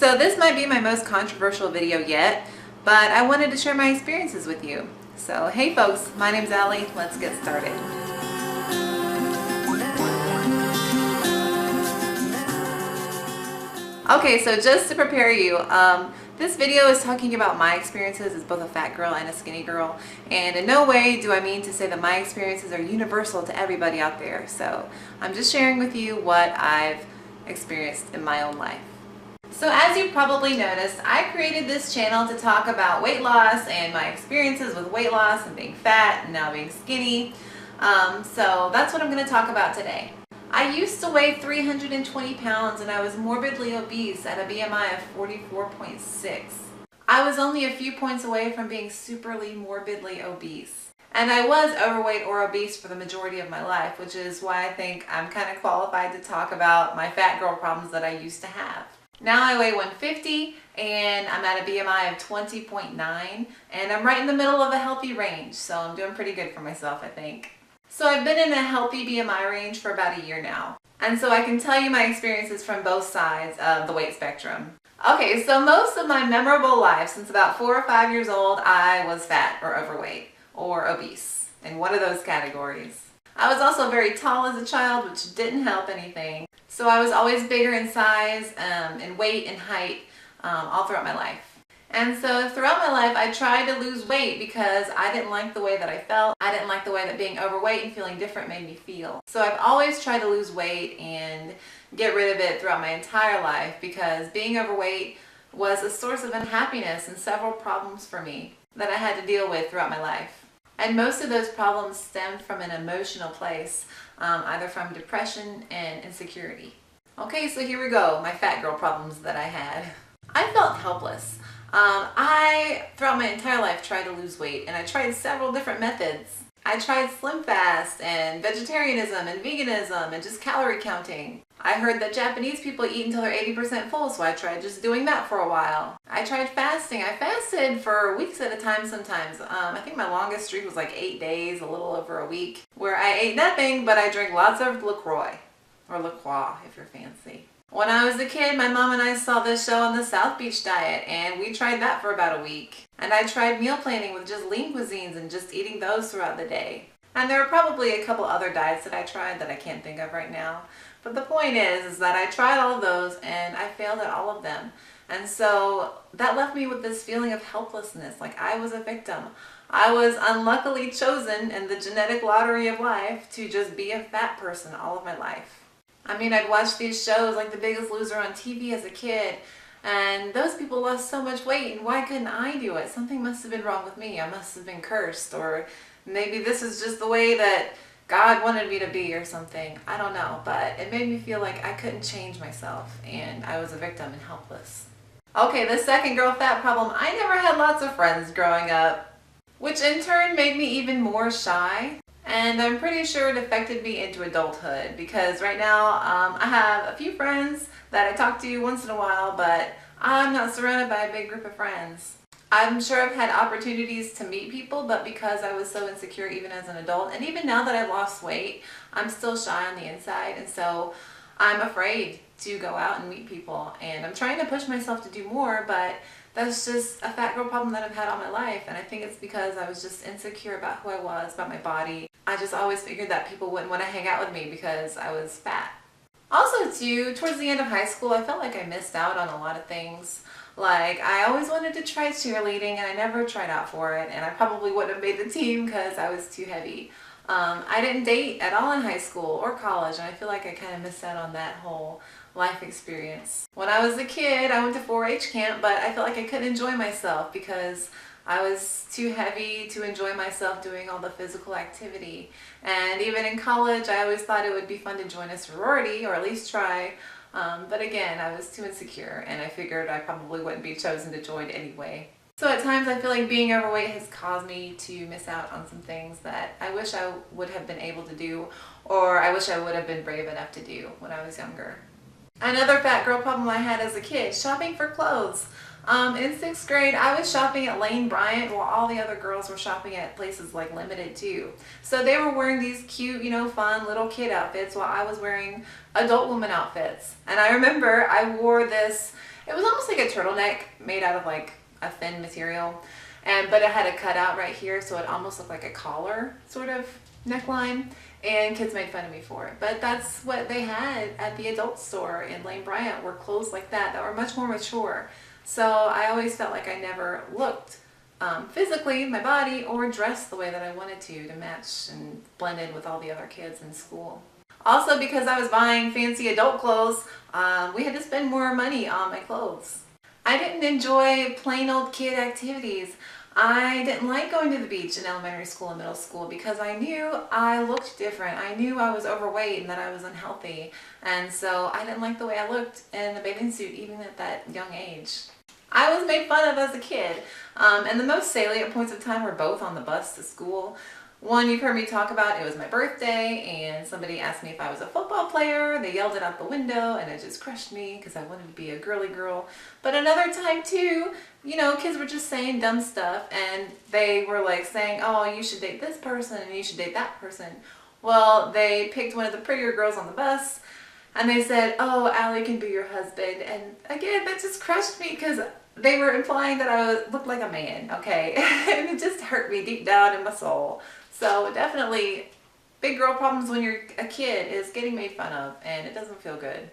So this might be my most controversial video yet, but I wanted to share my experiences with you. So hey folks, my name's Allie. Let's get started. Okay, so just to prepare you, this video is talking about my experiences as both a fat girl and a skinny girl, and in no way do I mean to say that my experiences are universal to everybody out there. So I'm just sharing with you what I've experienced in my own life. So as you probably noticed, I created this channel to talk about weight loss and my experiences with weight loss and being fat and now being skinny. So that's what I'm going to talk about today. I used to weigh 320 pounds and I was morbidly obese at a BMI of 44.6. I was only a few points away from being superly morbidly obese. And I was overweight or obese for the majority of my life, which is why I think I'm kind of qualified to talk about my fat girl problems that I used to have. Now I weigh 150 and I'm at a BMI of 20.9 and I'm right in the middle of a healthy range, so I'm doing pretty good for myself, I think. So I've been in a healthy BMI range for about a year now, and so I can tell you my experiences from both sides of the weight spectrum. Okay, so most of my memorable life, since about 4 or 5 years old, I was fat or overweight or obese, in one of those categories. I was also very tall as a child, which didn't help anything. So I was always bigger in size, in weight and height, all throughout my life. And so throughout my life, I tried to lose weight because I didn't like the way that I felt. I didn't like the way that being overweight and feeling different made me feel. So I've always tried to lose weight and get rid of it throughout my entire life because being overweight was a source of unhappiness and several problems for me that I had to deal with throughout my life. And most of those problems stemmed from an emotional place, either from depression and insecurity. Okay, so here we go, my fat girl problems that I had. I felt helpless. I, throughout my entire life, tried to lose weight, and I tried several different methods. I tried Slim Fast and vegetarianism and veganism and just calorie counting. I heard that Japanese people eat until they're 80% full, so I tried just doing that for a while. I tried fasting. I fasted for weeks at a time sometimes. I think my longest streak was like 8 days, a little over a week, where I ate nothing, but I drank lots of LaCroix, or La Croix if you're fancy. When I was a kid, my mom and I saw this show on the South Beach diet, and we tried that for about a week. And I tried meal planning with just lean cuisines and just eating those throughout the day. And there were probably a couple other diets that I tried that I can't think of right now. But the point is that I tried all of those and I failed at all of them. And so that left me with this feeling of helplessness, like I was a victim. I was unluckily chosen in the genetic lottery of life to just be a fat person all of my life. I mean, I'd watch these shows like The Biggest Loser on TV as a kid, and those people lost so much weight, and why couldn't I do it? Something must have been wrong with me. I must have been cursed, or maybe this is just the way that God wanted me to be or something. I don't know, but it made me feel like I couldn't change myself, and I was a victim and helpless. Okay, the second girl fat problem. I never had lots of friends growing up, which in turn made me even more shy. And I'm pretty sure it affected me into adulthood because right now I have a few friends that I talk to once in a while, but I'm not surrounded by a big group of friends. I'm sure I've had opportunities to meet people, but because I was so insecure even as an adult, and even now that I lost weight, I'm still shy on the inside, and so I'm afraid to go out and meet people. And I'm trying to push myself to do more, but that's just a fat girl problem that I've had all my life, and I think it's because I was just insecure about who I was, about my body. I just always figured that people wouldn't want to hang out with me because I was fat. Also too, towards the end of high school, I felt like I missed out on a lot of things. Like, I always wanted to try cheerleading and I never tried out for it, and I probably wouldn't have made the team because I was too heavy. I didn't date at all in high school or college, and I feel like I kind of missed out on that whole life experience. When I was a kid, I went to 4-H camp, but I felt like I couldn't enjoy myself because I was too heavy to enjoy myself doing all the physical activity. And even in college, I always thought it would be fun to join a sorority, or at least try. But again, I was too insecure, and I figured I probably wouldn't be chosen to join anyway. So at times I feel like being overweight has caused me to miss out on some things that I wish I would have been able to do, or I wish I would have been brave enough to do when I was younger. Another fat girl problem I had as a kid, shopping for clothes. In 6th grade, I was shopping at Lane Bryant while all the other girls were shopping at places like Limited too. So they were wearing these cute, fun little kid outfits while I was wearing adult woman outfits. And I remember I wore this It was almost like a turtleneck made out of like a thin material, but it had a cutout right here, so it almost looked like a collar sort of neckline, and kids made fun of me for it. But that's what they had at the adult store in Lane Bryant, were clothes like that were much more mature. So I always felt like I never looked physically, my body, or dressed the way that I wanted to match and blend in with all the other kids in school. Also, because I was buying fancy adult clothes, we had to spend more money on my clothes. I didn't enjoy plain old kid activities. I didn't like going to the beach in elementary school and middle school because I knew I looked different. I knew I was overweight and that I was unhealthy. And so I didn't like the way I looked in a bathing suit even at that young age. I was made fun of as a kid. And the most salient points of time were both on the bus to school. One you've heard me talk about, it was my birthday and somebody asked me if I was a football player. They yelled it out the window and it just crushed me because I wanted to be a girly girl. But another time too, you know, kids were just saying dumb stuff and they were like saying, oh, you should date this person and you should date that person. Well, they picked one of the prettier girls on the bus and they said, oh, Allie can be your husband. And again, that just crushed me because they were implying that I looked like a man, okay? And it just hurt me deep down in my soul. So definitely, big girl problems when you're a kid is getting made fun of, and it doesn't feel good.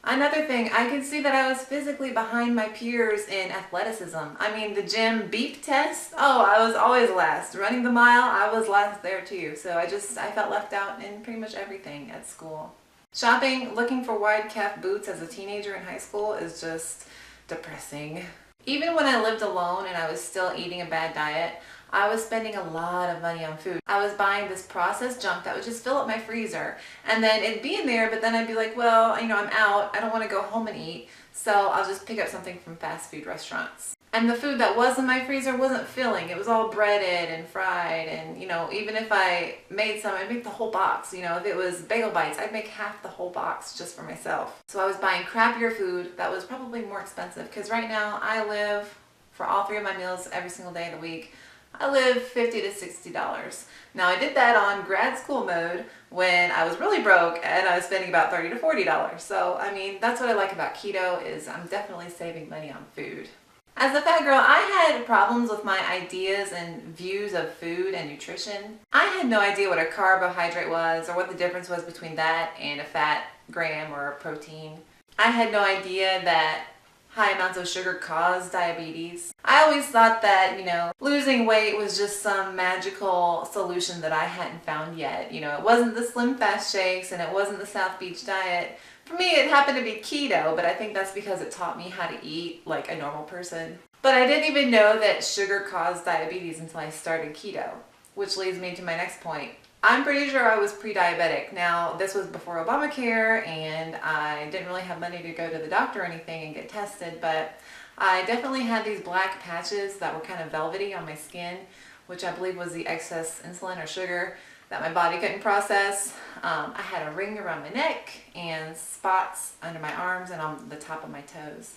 Another thing, I could see that I was physically behind my peers in athleticism. I mean, the gym beep test, oh, I was always last. Running the mile, I was last there too. So I felt left out in pretty much everything at school. Shopping, looking for wide calf boots as a teenager in high school is just depressing. Even when I lived alone and I was still eating a bad diet, I was spending a lot of money on food. I was buying this processed junk that would just fill up my freezer. And then it'd be in there, but then I'd be like, well, you know, I'm out. I don't want to go home and eat. So I'll just pick up something from fast food restaurants. And the food that was in my freezer wasn't filling. It was all breaded and fried. And, you know, even if I made some, I'd make the whole box. You know, if it was bagel bites, I'd make half the whole box just for myself. So I was buying crappier food that was probably more expensive. Because right now I live, for all 3 of my meals every single day of the week, I live $50 to $60. Now I did that on grad school mode when I was really broke and I was spending about $30 to $40. So I mean, that's what I like about keto, is I'm definitely saving money on food. As a fat girl, I had problems with my ideas and views of food and nutrition. I had no idea what a carbohydrate was or what the difference was between that and a fat gram or a protein. I had no idea that high amounts of sugar cause diabetes. I always thought that, you know, losing weight was just some magical solution that I hadn't found yet. You know, it wasn't the Slim Fast shakes and it wasn't the South Beach diet. For me, it happened to be keto, but I think that's because it taught me how to eat like a normal person. But I didn't even know that sugar caused diabetes until I started keto, which leads me to my next point. I'm pretty sure I was pre-diabetic. Now, this was before Obamacare, and I didn't really have money to go to the doctor or anything and get tested, but I definitely had these black patches that were kind of velvety on my skin, which I believe was the excess insulin or sugar that my body couldn't process. I had a ring around my neck and spots under my arms and on the top of my toes.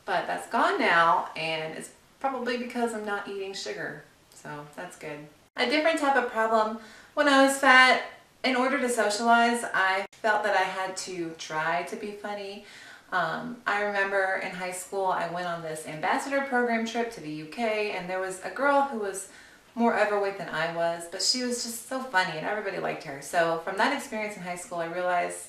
But that's gone now, and it's probably because I'm not eating sugar, so that's good. A different type of problem: when I was fat, in order to socialize, I felt that I had to try to be funny. I remember in high school, I went on this ambassador program trip to the UK, and there was a girl who was more overweight than I was, but she was just so funny and everybody liked her. So from that experience in high school, I realized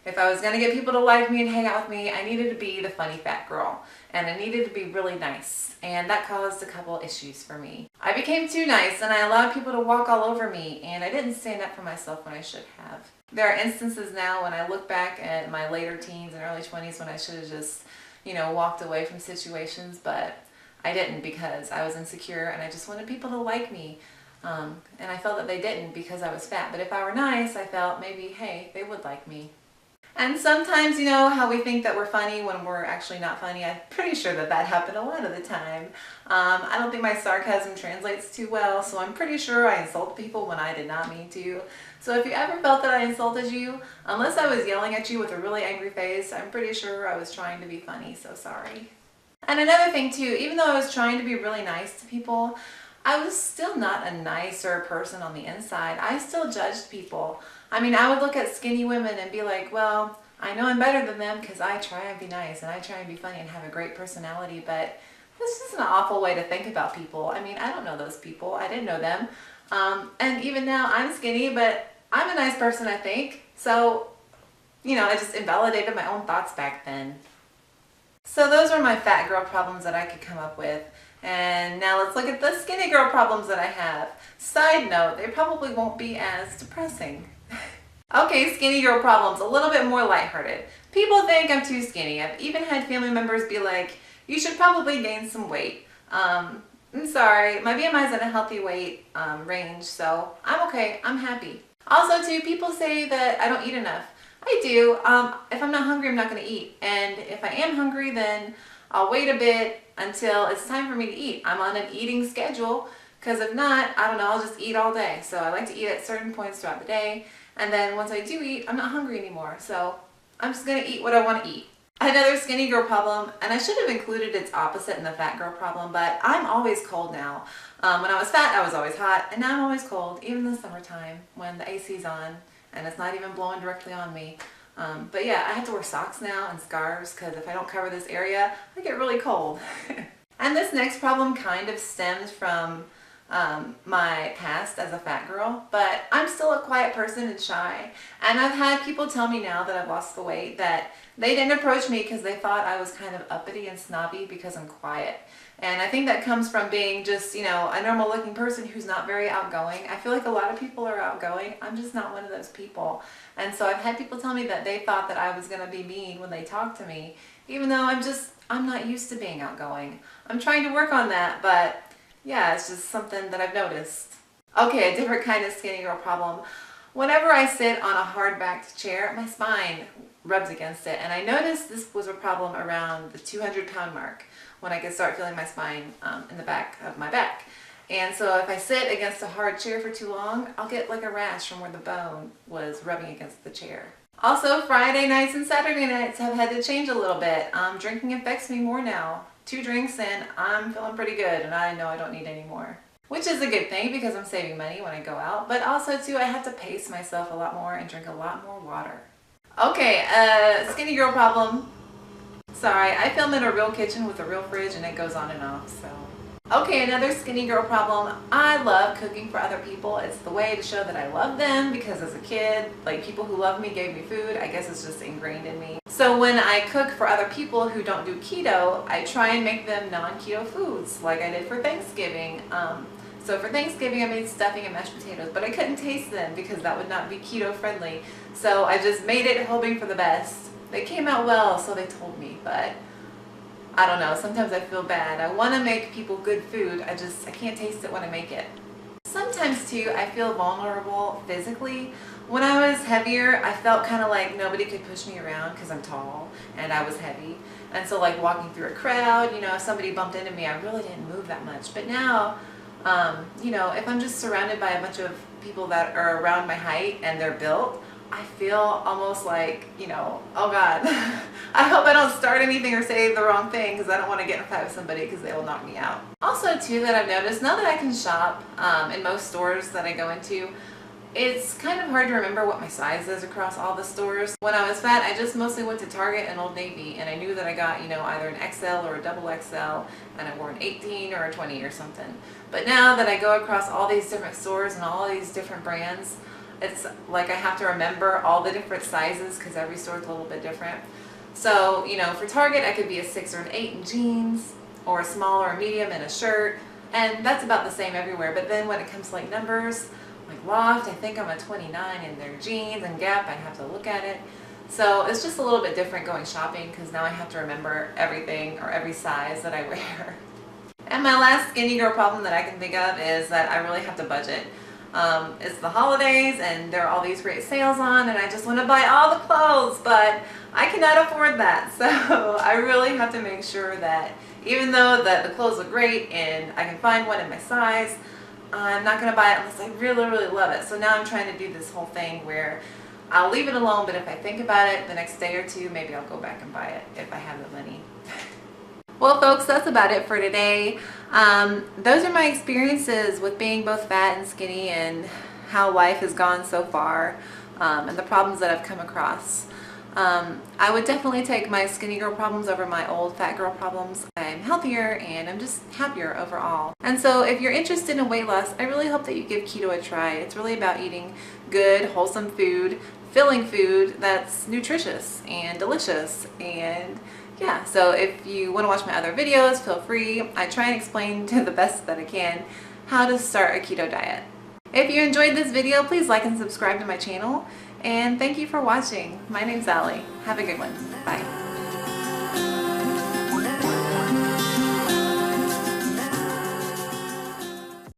if I was going to get people to like me and hang out with me, I needed to be the funny fat girl, and I needed to be really nice, and that caused a couple issues for me. I became too nice and I allowed people to walk all over me, and I didn't stand up for myself when I should have. There are instances now when I look back at my later teens and early 20s when I should have just, you know, walked away from situations, but I didn't because I was insecure and I just wanted people to like me. And I felt that they didn't because I was fat. But if I were nice, I felt maybe, hey, they would like me. And sometimes, you know, how we think that we're funny when we're actually not funny. I'm pretty sure that that happened a lot of the time. I don't think my sarcasm translates too well, so I'm pretty sure I insult people when I did not mean to. So if you ever felt that I insulted you, unless I was yelling at you with a really angry face, I'm pretty sure I was trying to be funny, so sorry. And another thing too, even though I was trying to be really nice to people, I was still not a nicer person on the inside. I still judged people. I mean, I would look at skinny women and be like, well, I know I'm better than them because I try and be nice and I try and be funny and have a great personality, but this is an awful way to think about people. I mean, I don't know those people. I didn't know them. And even now I'm skinny, but I'm a nice person, I think. So, you know, I just invalidated my own thoughts back then. So those were my fat girl problems that I could come up with. And now let's look at the skinny girl problems that I have. Side note, they probably won't be as depressing. Okay, skinny girl problems, a little bit more lighthearted. People think I'm too skinny. I've even had family members be like, you should probably gain some weight. I'm sorry, my BMI is in a healthy weight range, so I'm okay, I'm happy. Also too, people say that I don't eat enough. I do. If I'm not hungry, I'm not going to eat. And if I am hungry, then I'll wait a bit until it's time for me to eat. I'm on an eating schedule, because if not, I don't know, I'll just eat all day. So I like to eat at certain points throughout the day. And then once I do eat, I'm not hungry anymore. So I'm just going to eat what I want to eat. Another skinny girl problem, and I should have included its opposite in the fat girl problem, but I'm always cold now. When I was fat, I was always hot, and now I'm always cold, even in the summertime when the AC's on and it's not even blowing directly on me. But yeah, I have to wear socks now and scarves because if I don't cover this area, I get really cold. And this next problem kind of stems from my past as a fat girl, but I'm still a quiet person and shy. And I've had people tell me now that I've lost the weight that they didn't approach me because they thought I was kind of uppity and snobby because I'm quiet. And I think that comes from being just, you know, a normal looking person who's not very outgoing. I feel like a lot of people are outgoing. I'm just not one of those people. And so I've had people tell me that they thought that I was going to be mean when they talked to me, even though I'm not used to being outgoing. I'm trying to work on that, but yeah, it's just something that I've noticed. Okay, a different kind of skinny girl problem. Whenever I sit on a hard-backed chair, my spine rubs against it. And I noticed this was a problem around the 200-pound mark when I could start feeling my spine in the back of my back. And so if I sit against a hard chair for too long, I'll get like a rash from where the bone was rubbing against the chair. Also, Friday nights and Saturday nights have had to change a little bit. Drinking affects me more now. 2 drinks and I'm feeling pretty good and I know I don't need any more. Which is a good thing because I'm saving money when I go out, but also too I have to pace myself a lot more and drink a lot more water. Okay, skinny girl problem. Sorry, I film in a real kitchen with a real fridge and it goes on and off, so. Okay, another skinny girl problem. I love cooking for other people. It's the way to show that I love them because as a kid, like people who love me gave me food. I guess it's just ingrained in me. So when I cook for other people who don't do keto, I try and make them non-keto foods like I did for Thanksgiving. So for Thanksgiving I made stuffing and mashed potatoes, but I couldn't taste them because that would not be keto friendly. So I just made it hoping for the best. They came out well, so they told me, but I don't know, sometimes I feel bad. I want to make people good food, I can't taste it when I make it. Sometimes too, I feel vulnerable physically. When I was heavier, I felt kind of like nobody could push me around because I'm tall and I was heavy. And so like walking through a crowd, you know, if somebody bumped into me, I really didn't move that much. But now, you know, if I'm just surrounded by a bunch of people that are around my height and they're built, I feel almost like, you know, oh God, I hope I don't start anything or say the wrong thing because I don't want to get in a fight with somebody because they will knock me out. Also too, that I've noticed, now that I can shop in most stores that I go into, it's kind of hard to remember what my size is across all the stores. When I was fat, I just mostly went to Target and Old Navy, and I knew that I got, you know, either an XL or a double XL, and I wore an 18 or a 20 or something. But now that I go across all these different stores and all these different brands, it's like I have to remember all the different sizes because every store is a little bit different. So, you know, for Target, I could be a 6 or an 8 in jeans, or a small or a medium in a shirt, and that's about the same everywhere. But then when it comes to like numbers, like Loft, I think I'm a 29 in their jeans, and Gap, I have to look at it. So it's just a little bit different going shopping because now I have to remember everything or every size that I wear. And my last skinny girl problem that I can think of is that I really have to budget. It's the holidays and there are all these great sales on and I just want to buy all the clothes, but I cannot afford that. So I really have to make sure that even though the clothes look great and I can find one in my size, I'm not going to buy it unless I really, really love it. So now I'm trying to do this whole thing where I'll leave it alone, but if I think about it the next day or two, maybe I'll go back and buy it if I have the money. Well, folks, that's about it for today. Those are my experiences with being both fat and skinny and how life has gone so far and the problems that I've come across. I would definitely take my skinny girl problems over my old fat girl problems. I'm healthier and I'm just happier overall. And so if you're interested in weight loss, I really hope that you give keto a try. It's really about eating good, wholesome food, filling food that's nutritious and delicious. And yeah, so if you want to watch my other videos, feel free. I try and explain to the best that I can how to start a keto diet. If you enjoyed this video, please like and subscribe to my channel. And thank you for watching. My name's Ally. Have a good one. Bye.